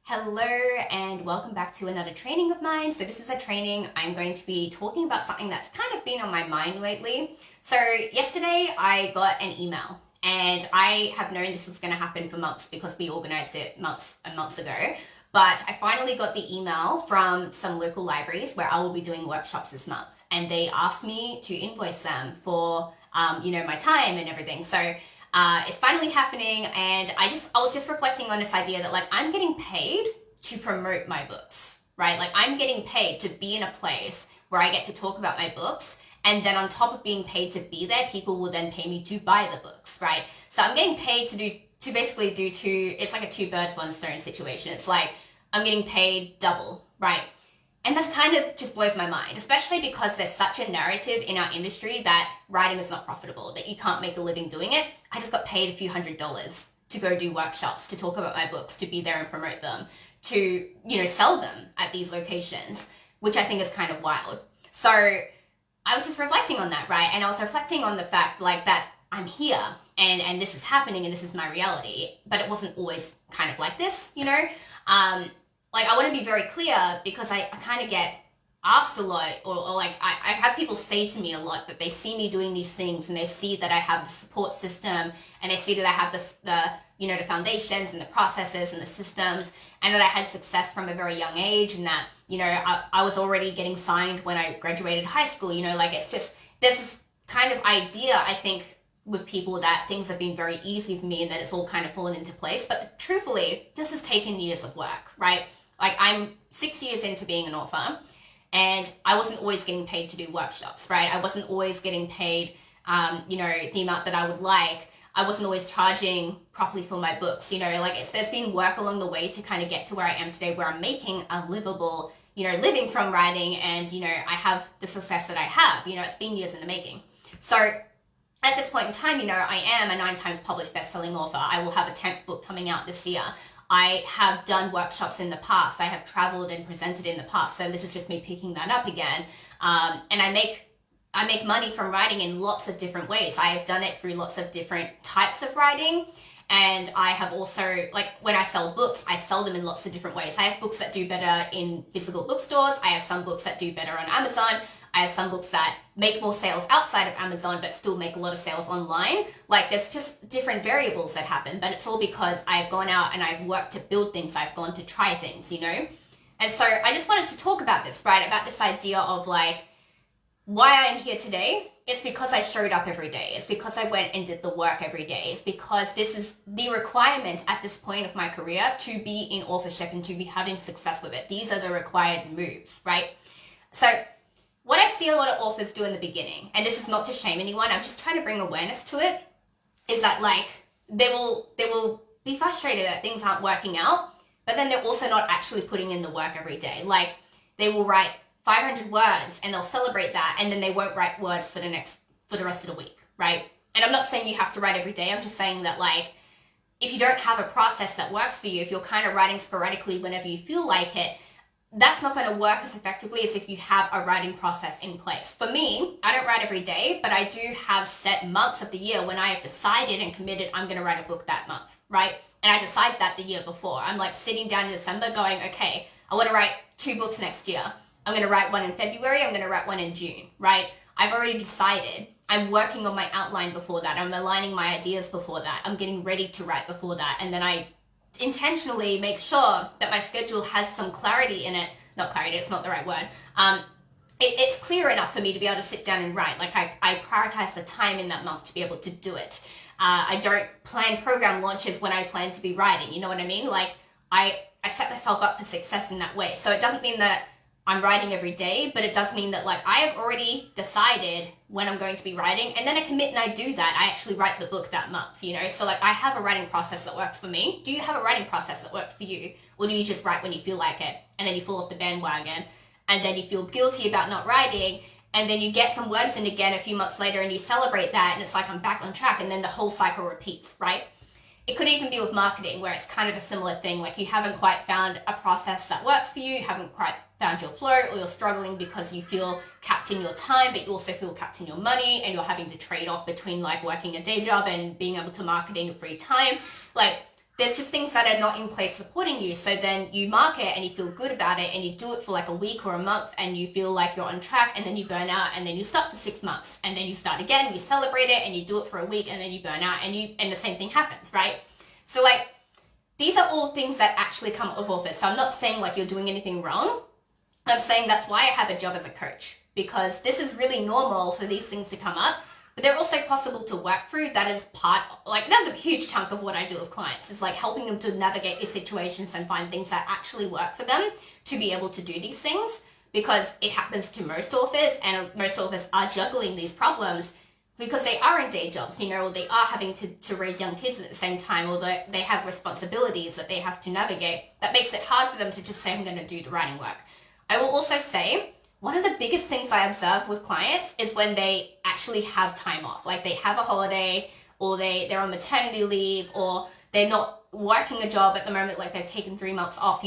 Hello and welcome back to another training of mine. So this is a training I'm going to be talking about something that's kind of been on my mind lately. So yesterday I got an email and I have known this was going to happen for months because we organized it months and months ago. But I finally got the email from some local libraries where I will be doing workshops this month. And they asked me to invoice them for, my time and everything. So it's finally happening, and I was just reflecting on this idea that I'm getting paid to promote my books, right? I'm getting paid to be in a place where I get to talk about my books, and then on top of being paid to be there, people will then pay me to buy the books, right? So I'm getting paid to basically do two. It's like a two birds one stone situation. It's like I'm getting paid double, right? And this kind of just blows my mind, especially because there's such a narrative in our industry that writing is not profitable, that you can't make a living doing it. I just got paid a few $100s to go do workshops, to talk about my books, to be there and promote them, to, sell them at these locations, which I think is kind of wild. So I was just reflecting on that, right? And I was reflecting on the fact that I'm here and this is happening and this is my reality, but it wasn't always kind of like this, I want to be very clear because I kind of get asked a lot or I have people say to me a lot that they see me doing these things and they see that I have the support system and they see that I have the foundations and the processes and the systems and that I had success from a very young age and that, I was already getting signed when I graduated high school, it's just, there's this kind of idea, I think, with people that things have been very easy for me and that it's all kind of fallen into place. But truthfully, this has taken years of work, right? I'm 6 years into being an author and I wasn't always getting paid to do workshops, right? I wasn't always getting paid, the amount that I would like. I wasn't always charging properly for my books, there's been work along the way to kind of get to where I am today, where I'm making a livable, living from writing and, I have the success that I have, it's been years in the making. So at this point in time, I am a 9 times published best-selling author. I will have a 10th book coming out this year. I have done workshops in the past. I have traveled and presented in the past. So this is just me picking that up again. And I make money from writing in lots of different ways. I have done it through lots of different types of writing. And I have also, when I sell books, I sell them in lots of different ways. I have books that do better in physical bookstores. I have some books that do better on Amazon. I have some books that make more sales outside of Amazon, but still make a lot of sales online. There's just different variables that happen, but it's all because I've gone out and I've worked to build things. I've gone to try things, And so I just wanted to talk about this, right? About this idea of why I am here today. It's because I showed up every day. It's because I went and did the work every day. It's because this is the requirement at this point of my career to be in authorship and to be having success with it. These are the required moves, right? So what I see a lot of authors do in the beginning, and this is not to shame anyone, I'm just trying to bring awareness to it, is that they will be frustrated that things aren't working out, but then they're also not actually putting in the work every day. They will write 500 words and they'll celebrate that, and then they won't write words for the rest of the week, right? And I'm not saying you have to write every day. I'm just saying that if you don't have a process that works for you, if you're kind of writing sporadically whenever you feel like it, that's not going to work as effectively as if you have a writing process in place. For me, I don't write every day, but I do have set months of the year when I have decided and committed I'm going to write a book that month, right? And I decide that the year before. I'm sitting down in December going, okay, I want to write 2 books next year. I'm going to write one in February. I'm going to write one in June, right? I've already decided. I'm working on my outline before that. I'm aligning my ideas before that. I'm getting ready to write before that. And then I intentionally make sure that my schedule has some clarity in it. Not clarity, it's not the right word. It's clear enough for me to be able to sit down and write. I prioritize the time in that month to be able to do it. I don't plan program launches when I plan to be writing. You know what I mean? I set myself up for success in that way. So it doesn't mean that I'm writing every day, but it does mean that I have already decided when I'm going to be writing, and then I commit and I do that. I actually write the book that month, So I have a writing process that works for me. Do you have a writing process that works for you? Or do you just write when you feel like it, and then you fall off the bandwagon, and then you feel guilty about not writing, and then you get some words in again a few months later and you celebrate that, and it's I'm back on track, and then the whole cycle repeats, right? It could even be with marketing, where it's kind of a similar thing. You haven't quite found a process that works for you, you haven't quite found your flow, or you're struggling because you feel capped in your time, but you also feel capped in your money, and you're having to trade off between working a day job and being able to market in your free time. there's just things that are not in place supporting you. So then you mark it and you feel good about it and you do it for like a week or a month and you feel like you're on track, and then you burn out, and then you stop for 6 months and then you start again, you celebrate it and you do it for a week and then you burn out, and the same thing happens, right? So like, these are all things that actually come up with authors. So I'm not saying like you're doing anything wrong. I'm saying that's why I have a job as a coach, because this is really normal for these things to come up. But they're also possible to work through. That is that's a huge chunk of what I do with clients. It's like helping them to navigate these situations and find things that actually work for them to be able to do these things, because it happens to most authors, and most authors are juggling these problems because they are in day jobs, or they are having to raise young kids at the same time, or they have responsibilities that they have to navigate. That makes it hard for them to just say, I'm going to do the writing work. I will also say, one of the biggest things I observe with clients is when they actually have time off. Like they have a holiday, or they're on maternity leave, or they're not working a job at the moment, like they've taken 3 months off,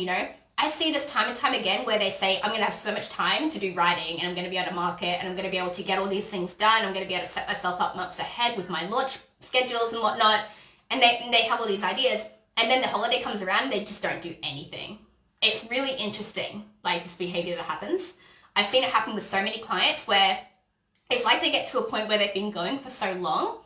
I see this time and time again where they say, I'm going to have so much time to do writing, and I'm going to be able to market, and I'm going to be able to get all these things done. I'm going to be able to set myself up months ahead with my launch schedules and whatnot. And they have all these ideas. And then the holiday comes around and they just don't do anything. It's really interesting, like this behavior that happens. I've seen it happen with so many clients where it's like they get to a point where they've been going for so long,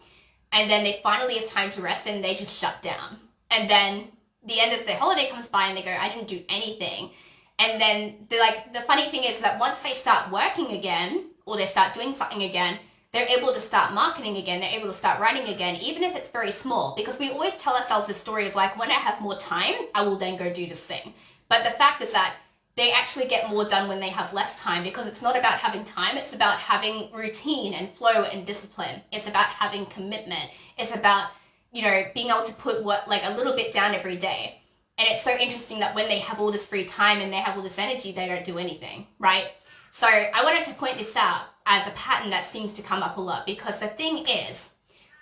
and then they finally have time to rest and they just shut down. And then the end of the holiday comes by and they go, I didn't do anything. And then the funny thing is that once they start working again, or they start doing something again, they're able to start marketing again, they're able to start writing again, even if it's very small, because we always tell ourselves this story of like, when I have more time, I will then go do this thing. But the fact is that they actually get more done when they have less time, because it's not about having time, it's about having routine and flow and discipline. It's about having commitment. It's about, being able to put a little bit down every day. And it's so interesting that when they have all this free time and they have all this energy, they don't do anything, right? So I wanted to point this out as a pattern that seems to come up a lot, because the thing is,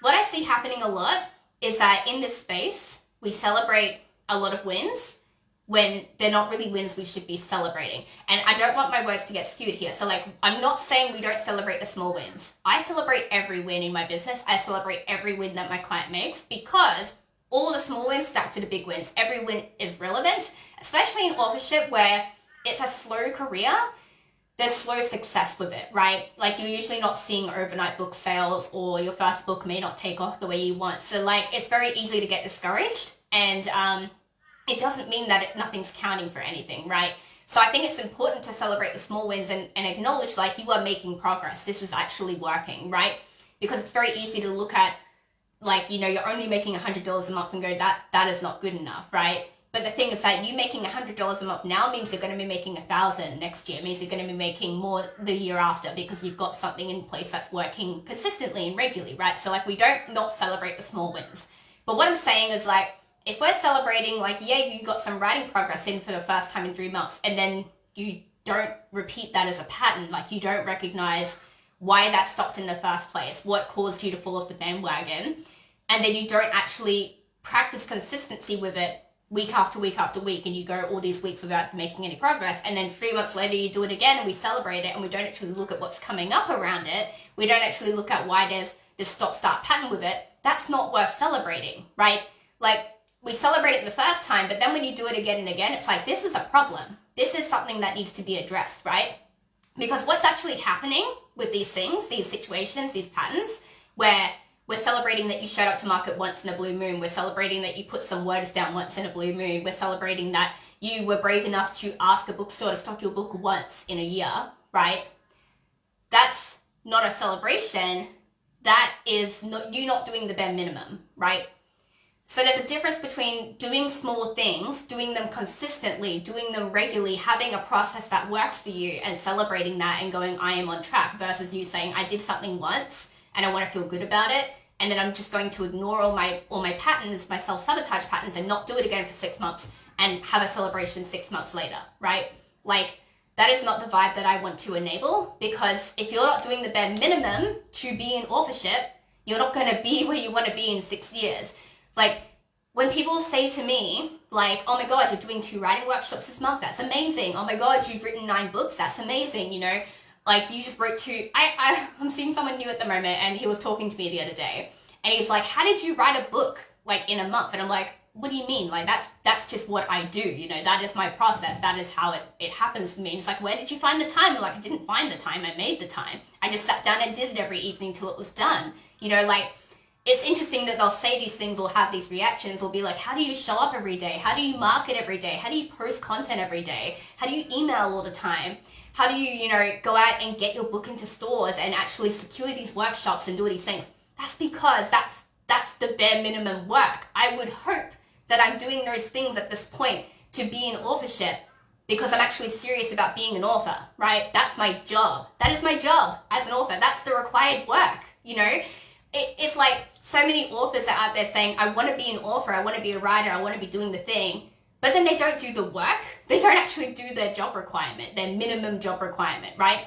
what I see happening a lot is that in this space, we celebrate a lot of wins when they're not really wins we should be celebrating. And I don't want my words to get skewed here. So I'm not saying we don't celebrate the small wins. I celebrate every win in my business. I celebrate every win that my client makes, because all the small wins stack to the big wins. Every win is relevant, especially in authorship where it's a slow career. There's slow success with it, right? Like you're usually not seeing overnight book sales, or your first book may not take off the way you want. So it's very easy to get discouraged, and it doesn't mean that nothing's counting for anything, right? So I think it's important to celebrate the small wins and acknowledge you are making progress. This is actually working, right? Because it's very easy to look at you're only making $100 a month and go, that is not good enough, right? But the thing is that you making $100 a month now means you're going to be making $1,000 next year. It means you're going to be making more the year after, because you've got something in place that's working consistently and regularly, right? So we don't not celebrate the small wins. But what I'm saying is if we're celebrating, you got some writing progress in for the first time in 3 months, and then you don't repeat that as a pattern, you don't recognize why that stopped in the first place, what caused you to fall off the bandwagon, and then you don't actually practice consistency with it week after week after week, and you go all these weeks without making any progress, and then 3 months later you do it again and we celebrate it, and we don't actually look at what's coming up around it, we don't actually look at why there's this stop-start pattern with it, that's not worth celebrating, right? We celebrate it the first time, but then when you do it again and again, it's this is a problem. This is something that needs to be addressed, right? Because what's actually happening with these things, these situations, these patterns, where we're celebrating that you showed up to market once in a blue moon, we're celebrating that you put some words down once in a blue moon, we're celebrating that you were brave enough to ask a bookstore to stock your book once in a year, right? That's not a celebration. That is you not doing the bare minimum, right? So there's a difference between doing small things, doing them consistently, doing them regularly, having a process that works for you and celebrating that and going, I am on track, versus you saying, I did something once and I want to feel good about it, and then I'm just going to ignore all my patterns, my self-sabotage patterns, and not do it again for 6 months and have a celebration 6 months later, right? That is not the vibe that I want to enable, because if you're not doing the bare minimum to be in authorship, you're not going to be where you want to be in 6 years. When people say to me, oh my God, you're doing 2 writing workshops this month, that's amazing. Oh my God, you've written 9 books, that's amazing. You just wrote 2. I'm seeing someone new at the moment, and he was talking to me the other day, and he's like, how did you write a book in a month? And I'm like, what do you mean? Like, that's just what I do, you know, that is my process. That is how it happens for me. And it's like, where did you find the time? Like, I didn't find the time, I made the time. I just sat down and did it every evening till it was done. You know, like, it's interesting that they'll say these things or have these reactions or be like, how do you show up every day? How do you market every day? How do you post content every day? How do you email all the time? How do you, you know, go out and get your book into stores and actually secure these workshops and do all these things? That's because that's the bare minimum work. I would hope that I'm doing those things at this point to be in authorship because I'm actually serious about being an author, right? That's my job. That is my job as an author. That's the required work, you know? It's like so many authors are out there saying, I want to be an author, I want to be a writer, I want to be doing the thing, but then they don't do the work. They don't actually do their job requirement, their minimum job requirement, right?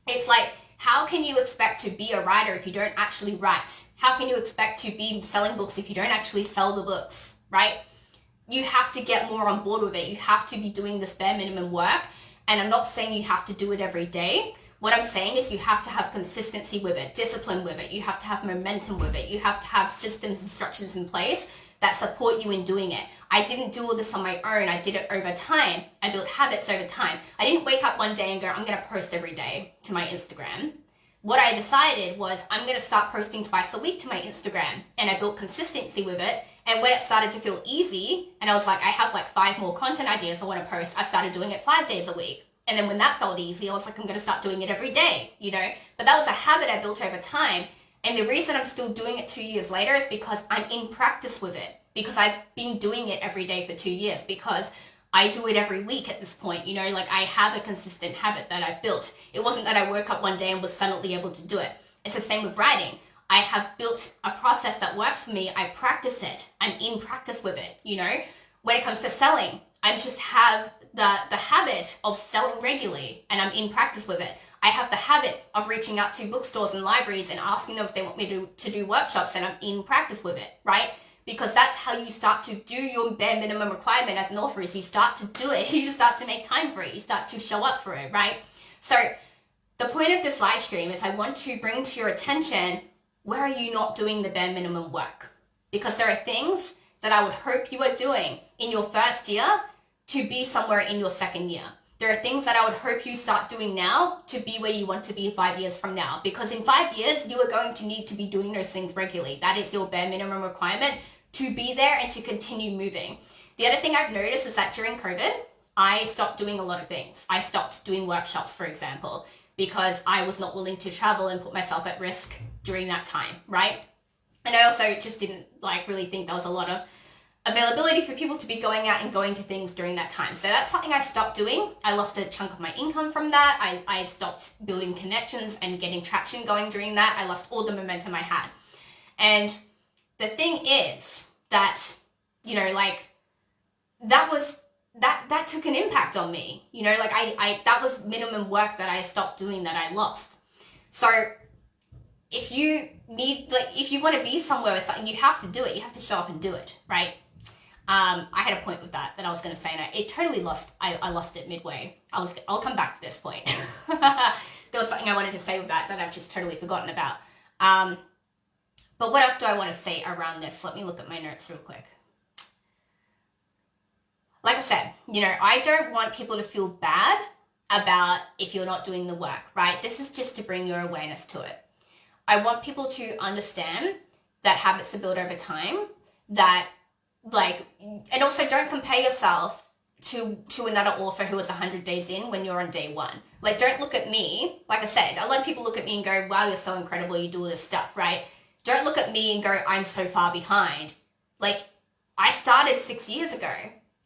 It's like, how can you expect to be a writer if you don't actually write? How can you expect to be selling books if you don't actually sell the books, right? You have to get more on board with it. You have to be doing this bare minimum work. And I'm not saying you have to do it every day. What I'm saying is you have to have consistency with it, discipline with it. You have to have momentum with it. You have to have systems and structures in place that support you in doing it. I didn't do all this on my own. I did it over time. I built habits over time. I didn't wake up one day and go, I'm going to post every day to my Instagram. What I decided was I'm going to start posting twice a week to my Instagram, and I built consistency with it. And when it started to feel easy, and I was like, I have like 5 more content ideas I want to post, I started doing it 5 days a week. And then when that felt easy, I was like, I'm going to start doing it every day, you know? But that was a habit I built over time. And the reason I'm still doing it 2 years later is because I'm in practice with it, because I've been doing it every day for 2 years, because I do it every week at this point, you know, like I have a consistent habit that I've built. It wasn't that I woke up one day and was suddenly able to do it. It's the same with writing. I have built a process that works for me. I practice it. I'm in practice with it, you know. When it comes to selling, I just have the habit of selling regularly, and I'm in practice with it. I have the habit of reaching out to bookstores and libraries and asking them if they want me to do workshops, and I'm in practice with it, right? Because that's how you start to do your bare minimum requirement as an author, is you start to do it. You just start to make time for it. You start to show up for it, right? So the point of this live stream is I want to bring to your attention, where are you not doing the bare minimum work? Because there are things that I would hope you are doing in your first year to be somewhere in your second year. There are things that I would hope you start doing now to be where you want to be 5 years from now. Because in 5 years, you are going to need to be doing those things regularly. That is your bare minimum requirement to be there and to continue moving. The other thing I've noticed is that during COVID, I stopped doing a lot of things. I stopped doing workshops, for example, because I was not willing to travel and put myself at risk during that time, right? And I also just didn't really think there was a lot of availability for people to be going out and going to things during that time. So that's something I stopped doing. I lost a chunk of my income from that. I stopped building connections and getting traction going during that. I lost all the momentum I had. And the thing is that, you know, like that took an impact on me. You know, like I that was minimum work that I stopped doing, that I lost. So if you want to be somewhere with something, you have to do it. You have to show up and do it, right? I had a point with that I was going to say, and it totally lost. I lost it midway. I'll come back to this point. There was something I wanted to say with that I've just totally forgotten about. But what else do I want to say around this? Let me look at my notes real quick. Like I said, you know, I don't want people to feel bad about if you're not doing the work, right? This is just to bring your awareness to it. I want people to understand that habits are built over time, and also don't compare yourself to another author who is 100 days in when you're on day 1. Like, don't look at me. Like I said, a lot of people look at me and go, wow, you're so incredible, you do all this stuff, right? Don't look at me and go, I'm so far behind. Like, I started 6 years ago,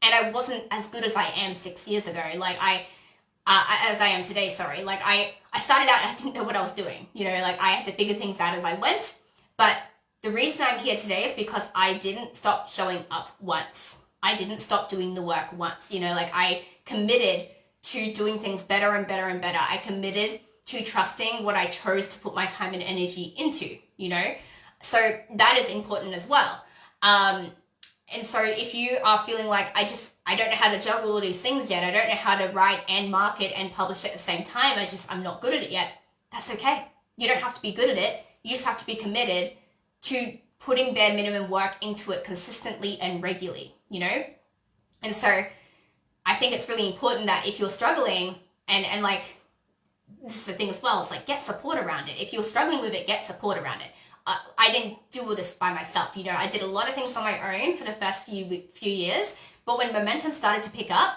and I wasn't as good as I am 6 years ago. Like, as I am today, sorry. Like, I started out and I didn't know what I was doing. You know, like, I had to figure things out as I went. But the reason I'm here today is because I didn't stop showing up once. I didn't stop doing the work once. You know, like, I committed to doing things better and better and better. I committed to trusting what I chose to put my time and energy into, you know? So that is important as well. And so if you are feeling like, I don't know how to juggle all these things yet, I don't know how to write and market and publish at the same time, I'm not good at it yet, that's okay. You don't have to be good at it. You just have to be committed to putting bare minimum work into it consistently and regularly, you know? And so I think it's really important that if you're struggling and like, this is the thing as well, it's like, get support around it. If you're struggling with it, get support around it. I didn't do all this by myself, you know, I did a lot of things on my own for the first few years, but when momentum started to pick up,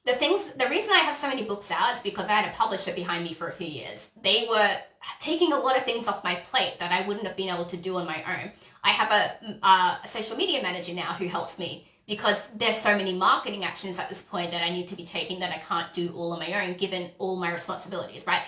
the reason I have so many books out is because I had a publisher behind me for a few years. They were taking a lot of things off my plate that I wouldn't have been able to do on my own. I have a social media manager now who helps me because there's so many marketing actions at this point that I need to be taking that I can't do all on my own, given all my responsibilities, right?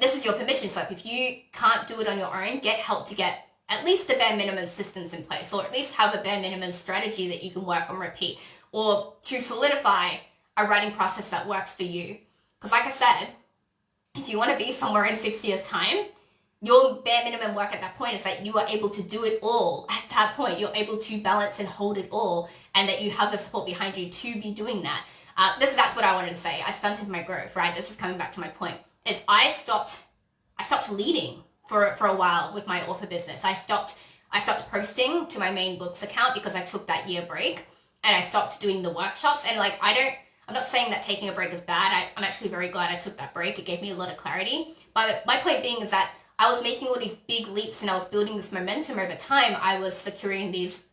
This is your permission slip. If you can't do it on your own, get help to get at least the bare minimum systems in place, or at least have a bare minimum strategy that you can work on repeat, or to solidify a writing process that works for you. Because like I said, if you want to be somewhere in 6 years' time, your bare minimum work at that point is that you are able to do it all. At that point, you're able to balance and hold it all, and that you have the support behind you to be doing that. That's what I wanted to say. I stunted my growth, right? This is coming back to my point. Is I stopped leading for a while with my author business. I stopped posting to my main books account because I took that year break, and I stopped doing the workshops. And like, I'm not saying that taking a break is bad. I'm actually very glad I took that break. It gave me a lot of clarity. But my point being is that I was making all these big leaps and I was building this momentum over time. I was securing these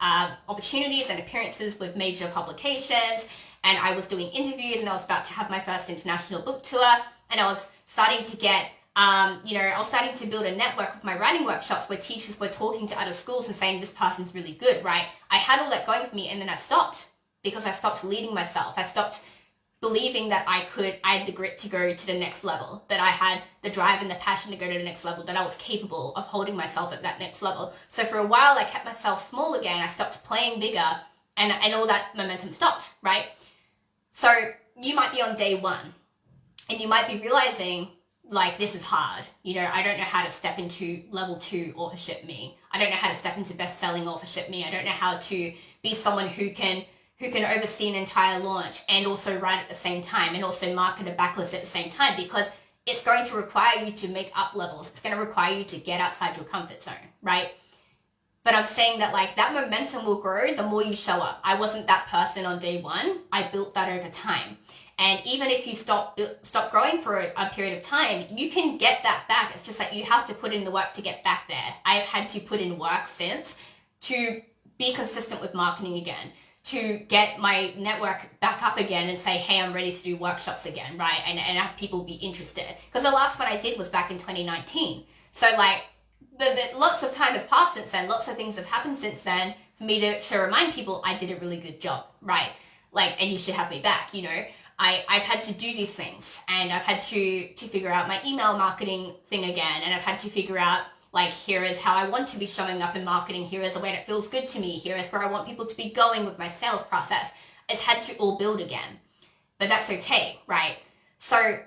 opportunities and appearances with major publications, and I was doing interviews, and I was about to have my first international book tour, and I was starting to get, I was starting to build a network of my writing workshops where teachers were talking to other schools and saying, this person's really good, right? I had all that going for me, and then I stopped because I stopped leading myself. I stopped believing that I had the grit to go to the next level, that I had the drive and the passion to go to the next level, that I was capable of holding myself at that next level. So for a while, I kept myself small again. I stopped playing bigger, and all that momentum stopped, right? So you might be on day one, and you might be realizing, like, this is hard. You know, I don't know how to step into level 2 authorship me. I don't know how to step into best-selling authorship me. I don't know how to be someone who can oversee an entire launch and also write at the same time, and also market a backlist at the same time, because it's going to require you to make up levels. It's going to require you to get outside your comfort zone, right? But I'm saying that, like, that momentum will grow the more you show up. I wasn't that person on day one. I built that over time. And even if you stop growing for a period of time, you can get that back. It's just that you have to put in the work to get back there. I've had to put in work since to be consistent with marketing again, to get my network back up again and say, hey, I'm ready to do workshops again, right? And have people be interested. Because the last one I did was back in 2019. So like, lots of time has passed since then. Lots of things have happened since then for me to remind people I did a really good job, right? Like, and you should have me back, you know? I've had to do these things, and I've had to figure out my email marketing thing again, and I've had to figure out, like, here is how I want to be showing up in marketing. Here is a way that feels good to me. Here is where I want people to be going with my sales process. It's had to all build again, but that's okay, right? So,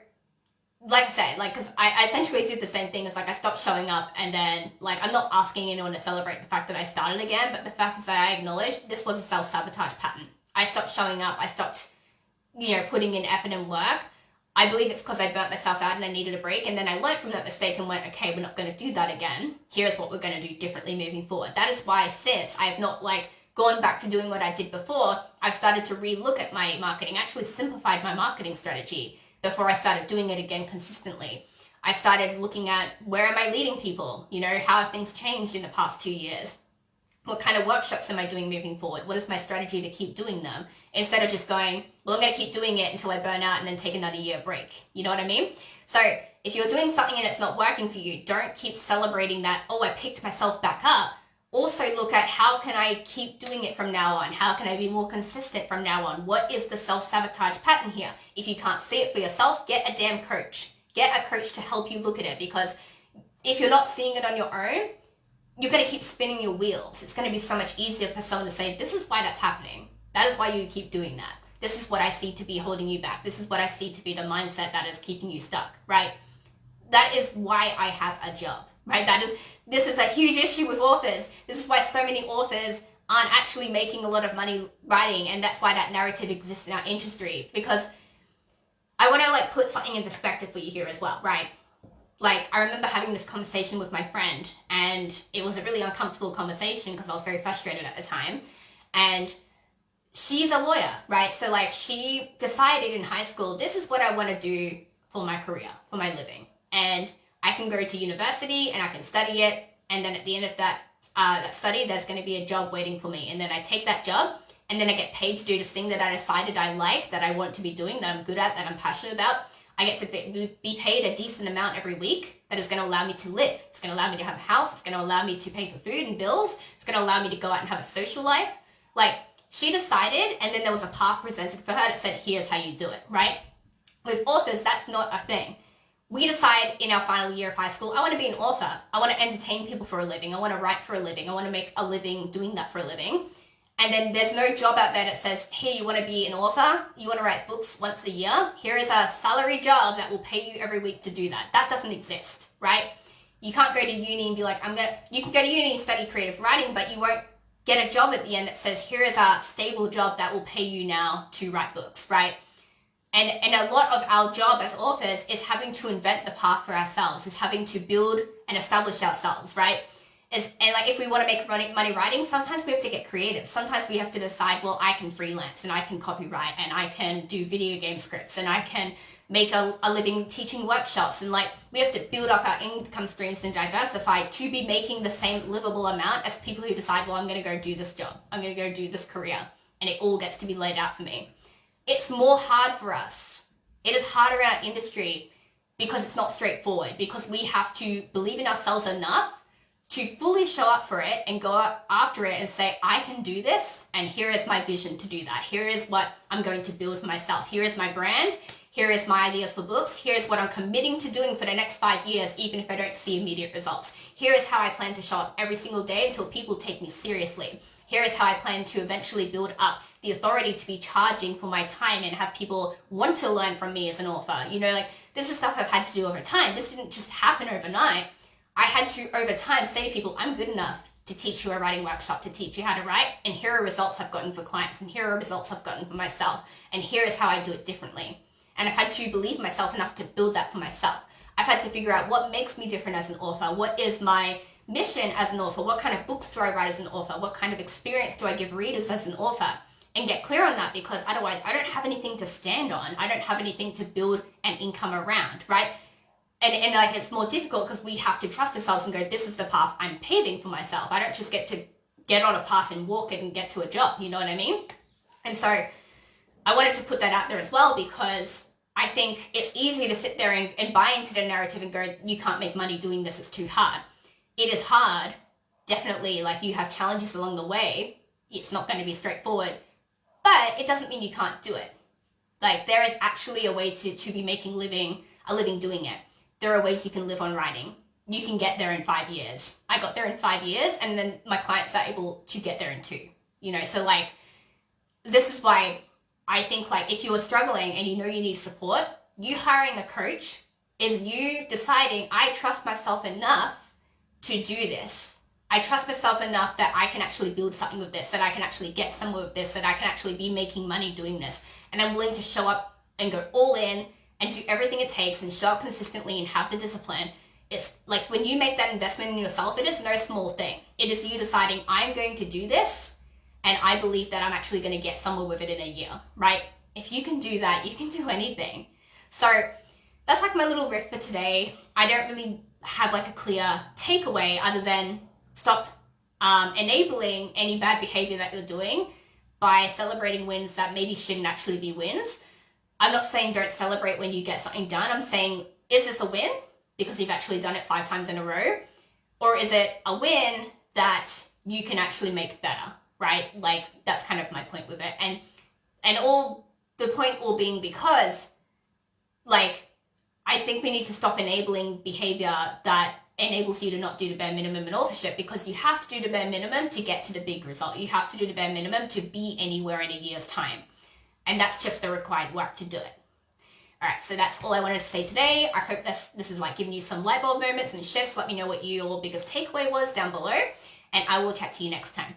like I said, like, because I essentially did the same thing as, like, I stopped showing up, and then, like, I'm not asking anyone to celebrate the fact that I started again, but the fact is that I acknowledged this was a self-sabotage pattern. I stopped showing up. I stopped, putting in effort and work. I believe it's because I burnt myself out and I needed a break, and then I learned from that mistake and went, okay, we're not going to do that again. Here's what we're going to do differently moving forward. That is why since I have not, like, gone back to doing what I did before, I've started to re-look at my marketing, actually simplified my marketing strategy before I started doing it again consistently. I started looking at, where am I leading people? How have things changed in the past 2 years? What kind of workshops am I doing moving forward? What is my strategy to keep doing them? Instead of just going, well, I'm going to keep doing it until I burn out and then take another year break. You know what I mean? So if you're doing something and it's not working for you, don't keep celebrating that, oh, I picked myself back up. Also look at, how can I keep doing it from now on? How can I be more consistent from now on? What is the self-sabotage pattern here? If you can't see it for yourself, get a damn coach. Get a coach to help you look at it, because if you're not seeing it on your own, you're going to keep spinning your wheels. It's going to be so much easier for someone to say, this is why that's happening. That is why you keep doing that. This is what I see to be holding you back. This is what I see to be the mindset that is keeping you stuck, right? That is why I have a job, right? This is a huge issue with authors. This is why so many authors aren't actually making a lot of money writing, and that's why that narrative exists in our industry. Because I want to, like, put something in perspective for you here as well, right? Like, I remember having this conversation with my friend, and it was a really uncomfortable conversation because I was very frustrated at the time. And she's a lawyer, right? So like, she decided in high school, this is what I want to do for my career, for my living. And I can go to university and I can study it. And then at the end of that study, there's going to be a job waiting for me. And then I take that job, and then I get paid to do this thing that I decided I like, that I want to be doing, that I'm good at, that I'm passionate about. I get to be paid a decent amount every week that is going to allow me to live. It's going to allow me to have a house. It's going to allow me to pay for food and bills. It's going to allow me to go out and have a social life. Like, she decided, and then there was a path presented for her that said, here's how you do it, right? With authors, that's not a thing. We decide in our final year of high school, I want to be an author. I want to entertain people for a living. I want to write for a living. I want to make a living doing that for a living. And then there's no job out there that says, hey, you want to be an author? You want to write books once a year? Here is a salary job that will pay you every week to do that. That doesn't exist, right? You can't go to uni and be like, you can go to uni and study creative writing, but you won't get a job at the end that says, here is a stable job that will pay you now to write books, right? And a lot of our job as authors is having to invent the path for ourselves, is having to build and establish ourselves, right? And like, if we want to make money writing, sometimes we have to get creative. Sometimes we have to decide, well, I can freelance and I can copyright and I can do video game scripts and I can make a living teaching workshops. And like, we have to build up our income streams and diversify to be making the same livable amount as people who decide, well, I'm going to go do this job. I'm going to go do this career. And it all gets to be laid out for me. It's more hard for us. It is harder in our industry because it's not straightforward, because we have to believe in ourselves enough to fully show up for it and go after it and say, I can do this, and here is my vision to do that. Here is what I'm going to build for myself. Here is my brand. Here is my ideas for books. Here is what I'm committing to doing for the next 5 years, even if I don't see immediate results. Here is how I plan to show up every single day until people take me seriously. Here is how I plan to eventually build up the authority to be charging for my time and have people want to learn from me as an author. You know, like, this is stuff I've had to do over time. This didn't just happen overnight. I had to, over time, say to people, I'm good enough to teach you a writing workshop, to teach you how to write, and here are results I've gotten for clients, and here are results I've gotten for myself, and here is how I do it differently. And I've had to believe myself enough to build that for myself. I've had to figure out what makes me different as an author. What is my mission as an author? What kind of books do I write as an author? What kind of experience do I give readers as an author? And get clear on that, because otherwise I don't have anything to stand on. I don't have anything to build an income around, right? And like, it's more difficult because we have to trust ourselves and go, this is the path I'm paving for myself. I don't just get to get on a path and walk it and get to a job, you know what I mean? And so I wanted to put that out there as well, because I think it's easy to sit there and buy into the narrative and go, you can't make money doing this, it's too hard. It is hard, definitely. Like, you have challenges along the way. It's not going to be straightforward, but it doesn't mean you can't do it. Like, there is actually a way to be making a living doing it. There are ways you can live on writing. You can get there in 5 years. I got there in 5 years, and then my clients are able to get there in 2, you know? So like, this is why I think, like, if you are struggling and you know you need support, you hiring a coach is you deciding, I trust myself enough to do this. I trust myself enough that I can actually build something with this, that I can actually get somewhere with this, that I can actually be making money doing this. And I'm willing to show up and go all in and do everything it takes and show up consistently and have the discipline. It's like, when you make that investment in yourself, it is no small thing. It is you deciding, I'm going to do this, and I believe that I'm actually going to get somewhere with it in a year, right? If you can do that, you can do anything. So that's like my little riff for today. I don't really have like a clear takeaway other than stop enabling any bad behavior that you're doing by celebrating wins that maybe shouldn't actually be wins. I'm not saying don't celebrate when you get something done. I'm saying, is this a win because you've actually done it 5 times in a row? Or is it a win that you can actually make better, right? Like, that's kind of my point with it. And all the point all being because, like, I think we need to stop enabling behavior that enables you to not do the bare minimum in authorship, because you have to do the bare minimum to get to the big result. You have to do the bare minimum to be anywhere in a year's time. And that's just the required work to do it. All right, so that's all I wanted to say today. I hope this is like giving you some light bulb moments and shifts. Let me know what your biggest takeaway was down below, and I will chat to you next time.